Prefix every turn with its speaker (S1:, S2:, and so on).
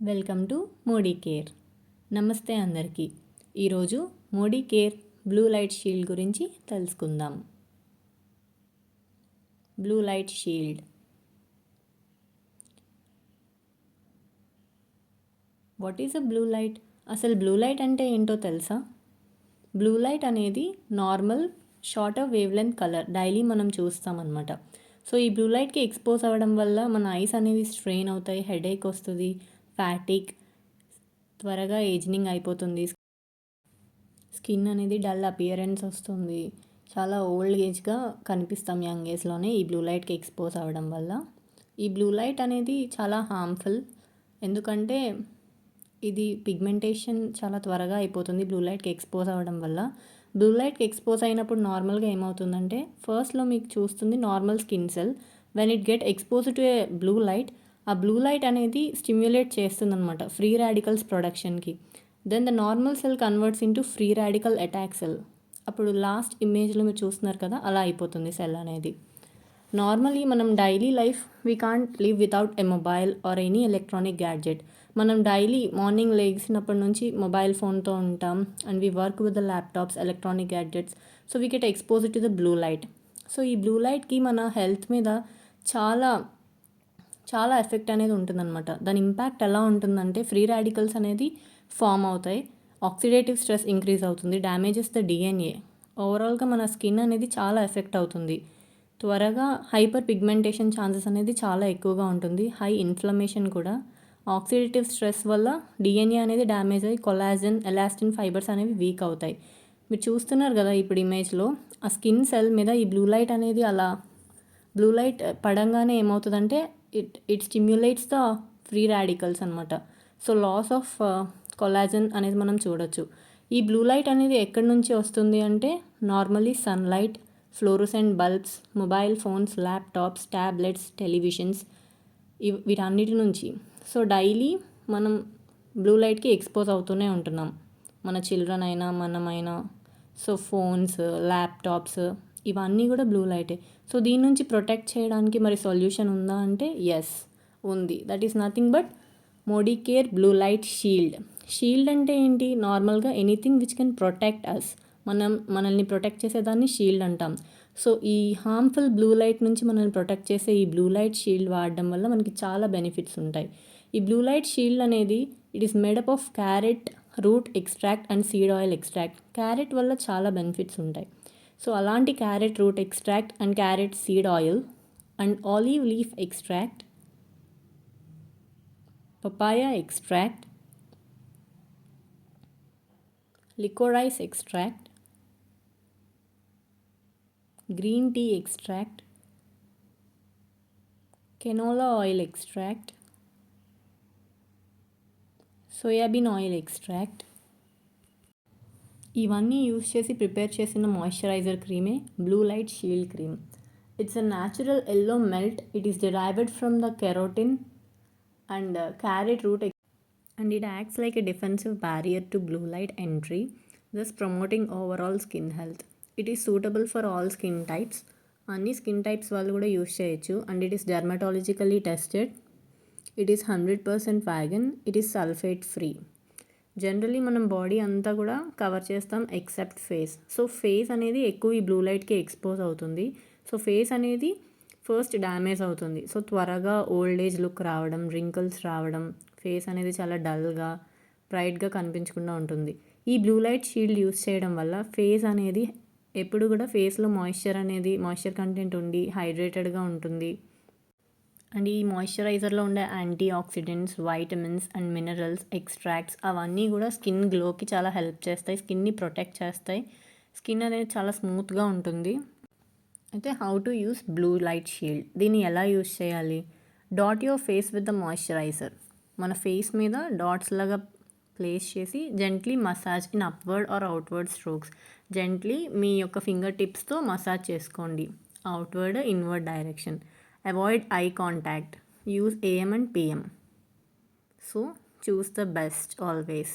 S1: Welcome to Modi care. నమస్తే అందరికీ. ఈరోజు Modi care blue light shield గురించి తెలుసుకుందాం. Blue light shield. What is a blue light? అసలు బ్లూ లైట్ అంటే ఏంటో తెలుసా? బ్లూ లైట్ అనేది normal shorter wave length colour daily మనం చూస్తామన్నమాట. సో ఈ బ్లూ లైట్కి ఎక్స్పోజ్ అవ్వడం వల్ల మన ఐస్ అనేవి స్ట్రెయిన్ అవుతాయి, హెడేక్ వస్తుంది, ఫ్యాటిక్, త్వరగా ఏజింగ్ అయిపోతుంది, స్కిన్ అనేది డల్ అపియరెన్స్ వస్తుంది, చాలా ఓల్డ్ ఏజ్గా కనిపిస్తాం యంగ్ ఏజ్లోనే ఈ బ్లూ లైట్కి ఎక్స్పోజ్ అవ్వడం వల్ల. ఈ బ్లూ లైట్ అనేది చాలా హార్మ్ఫుల్, ఎందుకంటే ఇది పిగ్మెంటేషన్ చాలా త్వరగా అయిపోతుంది బ్లూ లైట్కి ఎక్స్పోజ్ అవ్వడం వల్ల. బ్లూ లైట్కి ఎక్స్పోజ్ అయినప్పుడు నార్మల్గా ఏమవుతుందంటే, ఫస్ట్లో మీకు చూస్తుంది normal skin cell. When it get expose to a blue light, ఆ బ్లూ లైట్ అనేది స్టిమ్యులేట్ చేస్తుందన్నమాట ఫ్రీ రాడికల్స్ ప్రొడక్షన్కి. Then the normal cell converts into free radical attack cell. అప్పుడు లాస్ట్ ఇమేజ్లో మీరు చూస్తున్నారు కదా, అలా అయిపోతుంది సెల్ అనేది. నార్మలీ మనం daily life we can't live without a mobile or any electronic gadget. మనం డైలీ మార్నింగ్ లేచినప్పటి నుంచి మొబైల్ ఫోన్తో ఉంటాం and we work with the laptops, electronic gadgets. So we get expose to the blue light. So ఈ blue లైట్కి మన health మీద చాలా చాలా ఎఫెక్ట్ అనేది ఉంటుందన్నమాట. దాని ఇంపాక్ట్ ఎలా ఉంటుందంటే, ఫ్రీ రాడికల్స్ అనేది ఫామ్ అవుతాయి, ఆక్సిడేటివ్ స్ట్రెస్ ఇంక్రీజ్ అవుతుంది, డ్యామేజెస్ ద డిఎన్ఏ. ఓవరాల్గా మన స్కిన్ అనేది చాలా ఎఫెక్ట్ అవుతుంది, త్వరగా హైపర్ పిగ్మెంటేషన్ ఛాన్సెస్ అనేది చాలా ఎక్కువగా ఉంటుంది, హై ఇన్ఫ్లమేషన్ కూడా. ఆక్సిడేటివ్ స్ట్రెస్ వల్ల డిఎన్ఏ అనేది డ్యామేజ్ అయ్యి కొలాజన్, ఎలాస్టిన్ ఫైబర్స్ అనేవి వీక్ అవుతాయి. మీరు చూస్తున్నారు కదా ఇప్పుడు ఇమేజ్లో, ఆ స్కిన్ సెల్ మీద ఈ బ్లూ లైట్ అనేది అలా బ్లూ లైట్ పడంగానే ఏమవుతుందంటే it stimulates the free radicals అనమాట. సో లాస్ ఆఫ్ కొలాజన్ అనేది మనం చూడొచ్చు. ఈ బ్లూ లైట్ అనేది ఎక్కడి నుంచి వస్తుంది అంటే, normally sunlight, fluorescent bulbs, mobile phones, laptops, tablets, televisions, వీటన్నిటి నుంచి. సో డైలీ మనం బ్లూ లైట్కి ఎక్స్పోజ్ అవుతూనే ఉంటున్నాం, మన చిల్డ్రన్ అయినా మనమైనా. సో ఫోన్స్, ల్యాప్టాప్స్, ఇవన్నీ కూడా బ్లూ లైటే. సో దీని నుంచి ప్రొటెక్ట్ చేయడానికి మరి సొల్యూషన్ ఉందా అంటే, ఎస్ ఉంది. That is nothing but Modi care blue light shield. Shield అంటే ఏంటి? నార్మల్గా anything which can protect us, మనల్ని ప్రొటెక్ట్ చేసేదాన్ని షీల్డ్ అంటాం. సో ఈ హార్మ్ఫుల్ బ్లూ లైట్ నుంచి మనల్ని ప్రొటెక్ట్ చేసే ఈ బ్లూ లైట్ షీల్డ్ వాడడం వల్ల మనకి చాలా బెనిఫిట్స్ ఉంటాయి. ఈ బ్లూ లైట్ షీల్డ్ అనేది it is made up of carrot root extract and seed oil extract. Carrot వల్ల చాలా బెనిఫిట్స్ ఉంటాయి. సో అలాంటి carrot root extract and carrot seed oil and olive leaf extract, papaya extract, licorice extract, green tea extract, canola oil extract, soybean oil extract, ఇవన్నీ use చేసి prepare చేసిన moisturizer క్రీమే blue light shield cream. It's a natural yellow melt. It is derived from the keratin and carrot root and it acts like a defensive barrier to blue light entry, thus promoting overall skin health. It is suitable for all skin types. అన్ని skin types వాళ్ళు కూడా use చేయొచ్చు. And it is dermatologically tested. It is 100% wagon. It is sulphate free. Generally మనం body అంతా కూడా cover చేస్తాం except face. So face అనేది ఎక్కువ ఈ బ్లూ లైట్కి ఎక్స్పోజ్ అవుతుంది. సో ఫేస్ అనేది ఫస్ట్ డ్యామేజ్ అవుతుంది. సో త్వరగా ఓల్డ్ ఏజ్ లుక్ రావడం, రింకిల్స్ రావడం, ఫేస్ అనేది చాలా డల్గా, బ్రైట్గా కనిపించకుండా ఉంటుంది. ఈ బ్లూ లైట్ షీల్డ్ యూస్ చేయడం వల్ల ఫేస్ అనేది ఎప్పుడు కూడా ఫేస్లో మాయిశ్చర్ కంటెంట్ ఉండి హైడ్రేటెడ్గా ఉంటుంది. అండ్ ఈ మాయిశ్చరైజర్లో ఉండే antioxidants, vitamins and minerals, extracts అవన్నీ కూడా స్కిన్ గ్లోకి చాలా హెల్ప్ చేస్తాయి, స్కిన్ని ప్రొటెక్ట్ చేస్తాయి, స్కిన్ అనేది చాలా స్మూత్గా ఉంటుంది. అయితే how to use blue light shield, దీన్ని ఎలా యూస్ చేయాలి? Dot your face with the moisturizer. మన ఫేస్ మీద డాట్స్ లాగా ప్లేస్ చేసి gently massage in upward or outward strokes. Gently మీ యొక్క ఫింగర్ టిప్స్తో మసాజ్ చేసుకోండి, outward, inward direction. Avoid eye contact. Use AM and PM. So choose the best always.